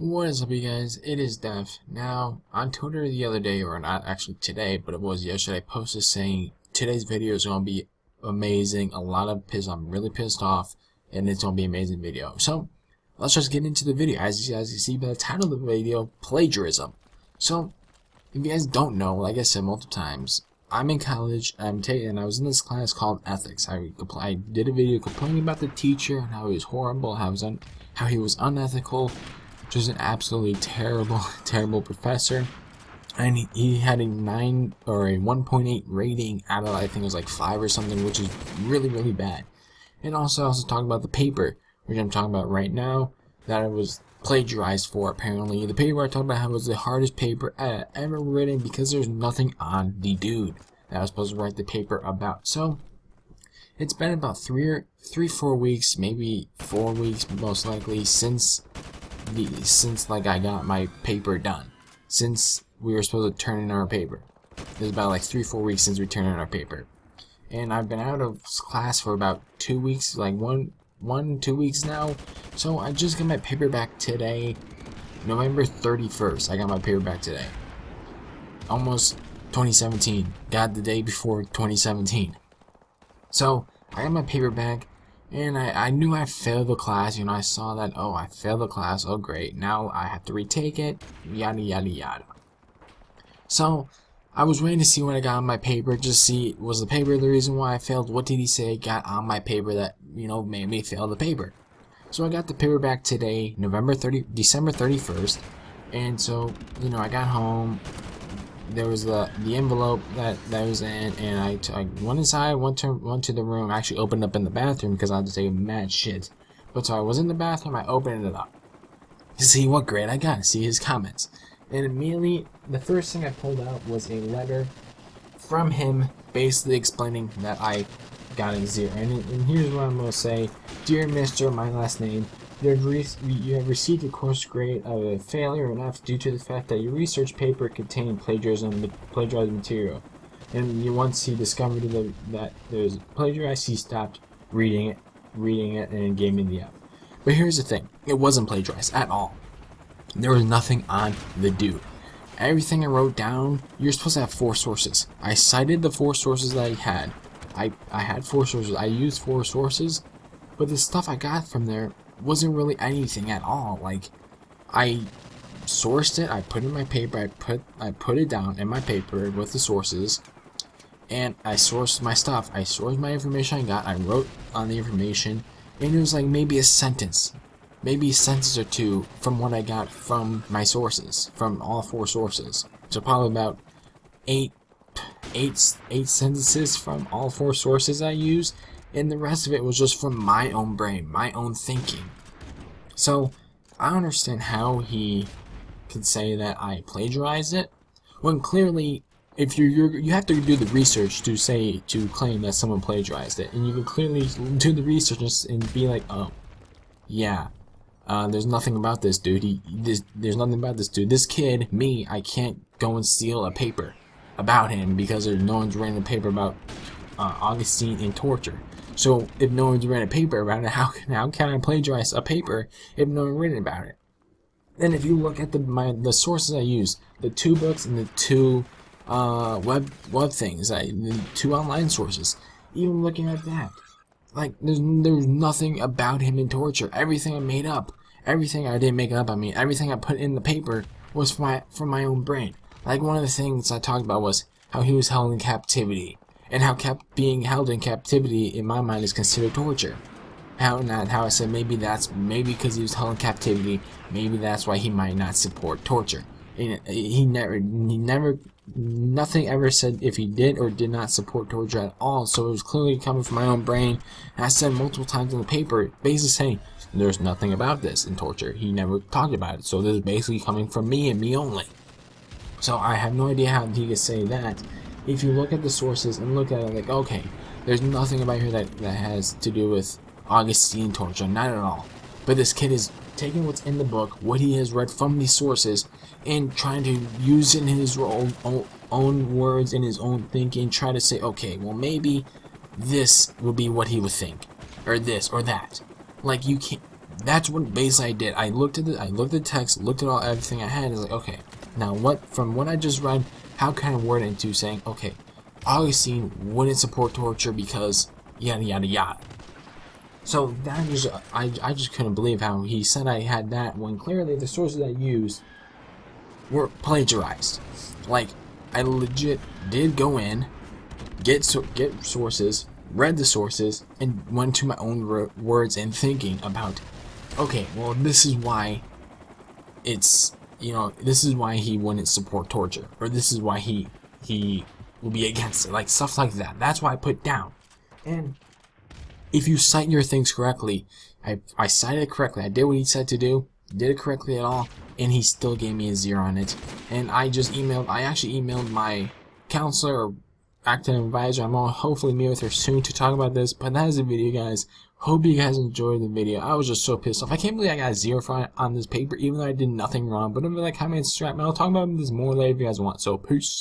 What is up, you guys? It is Dev. Now, on Twitter the other day, or not actually today, but it was yesterday, I posted saying today's video is going to be amazing. I'm really pissed off, and it's going to be an amazing video. So, let's just get into the video. As you see by the title of the video, plagiarism. So, if you guys don't know, like I said multiple times, I'm in college, and I was in this class called ethics. I did a video complaining about the teacher and how he was horrible, how he was unethical. Just an absolutely terrible professor, and he had a 9 or a 1.8 rating out of, I think it was like 5 or something, which is really bad. And also I was talking about the paper, which I'm talking about right now, that it was plagiarized for. Apparently the paper I talked about how it was the hardest paper ever written because there's nothing on the dude that I was supposed to write the paper about. So it's been about 4 weeks, maybe 4 weeks most likely, since like I got my paper done, since we were supposed to turn in our paper. It was about like 3-4 weeks since we turned in our paper, and I've been out of class for about 2 weeks, like 2 weeks now. So I just got my paper back today, November 31st. I got my paper back today. Almost 2017. Got the day before 2017. So I got my paper back. And I knew I failed the class. I saw that, oh, I failed the class, oh great, now I have to retake it, yada yada yada. So I was waiting to see what I got on my paper, just see, was the paper the reason why I failed? What did he say got on my paper that, made me fail the paper? So I got the paper back today, December 31st, and so, I got home. There was the envelope that was in, and I went inside, went to the room. I actually opened up in the bathroom because I had to take mad shit. But so I was in the bathroom, I opened it up to see what grade I got, to see his comments. And immediately, the first thing I pulled out was a letter from him basically explaining that I got a 0. And here's what I'm going to say. Dear Mr., my last name, you have received a course grade of a failure and F due to the fact that your research paper contained plagiarized material. And once he discovered that there was plagiarized, he stopped reading it, and gave me the F. But here's the thing: it wasn't plagiarized at all. There was nothing on the dude. Everything I wrote down, you're supposed to have 4 sources. I cited the 4 sources that I had. I had 4 sources. I used 4 sources, but the stuff I got from there wasn't really anything at all. Like, I sourced it, I put it in my paper, I put it down in my paper with the sources, and I sourced my stuff. I sourced my information I got, I wrote on the information, and it was like maybe a sentence or 2 from what I got from my sources, from all 4 sources. So probably about 8 sentences from all 4 sources I used, and the rest of it was just from my own brain, my own thinking. So I don't understand how he could say that I plagiarized it, when clearly, if you have to do the research to claim that someone plagiarized it, and you can clearly do the research and be like, oh, yeah, there's nothing about this dude. There's nothing about this dude. This kid, me, I can't go and steal a paper about him because no one's writing a paper about Augustine and torture. So if no one's written a paper about it, how can I plagiarize a paper if no one written about it? Then if you look at the sources I use, the 2 books and the 2 web things, the 2 online sources, even looking at that, like there's nothing about him in torture. Everything I made up, everything I didn't make it up. I mean, everything I put in the paper was from my own brain. Like, one of the things I talked about was how he was held in captivity, and how being held in captivity in my mind is considered torture. How I said maybe because he was held in captivity, maybe that's why he might not support torture. He never, nothing ever said if he did or did not support torture at all. So it was clearly coming from my own brain. And I said multiple times in the paper, basically saying there's nothing about this in torture. He never talked about it. So this is basically coming from me and me only. So I have no idea how he could say that. If you look at the sources and look at it like, okay, there's nothing about here that has to do with Augustine torture, not at all. But this kid is taking what's in the book, what he has read from these sources, and trying to use it in his own words, in his own thinking, try to say, okay, well maybe this will be what he would think, or this, or that. Like, you can't, That's what basically I did. I looked at the text, looked at everything I had, and was like, okay, now from what I just read, how can I word it into saying, okay, Augustine wouldn't support torture because yada yada yada. So that was, I just couldn't believe how he said I had that when clearly the sources I used were plagiarized. Like, I legit did go in, get sources, read the sources, and went to my own words and thinking about, okay, well, this is why it's, this is why he wouldn't support torture, or this is why he will be against it, like stuff like that. That's why I put down. And if you cite your things correctly, I cited it correctly, I did what he said to do, did it correctly at all, and he still gave me a 0 on it. And I actually emailed my counselor or active advisor. I'm gonna hopefully meet with her soon to talk about this. But that is the video, guys. Hope you guys enjoyed the video. I was just so pissed off. I can't believe I got a 0 on this paper, even though I did nothing wrong. But I'm like, comment, strap, and I'll talk about this more later if you guys want. So peace.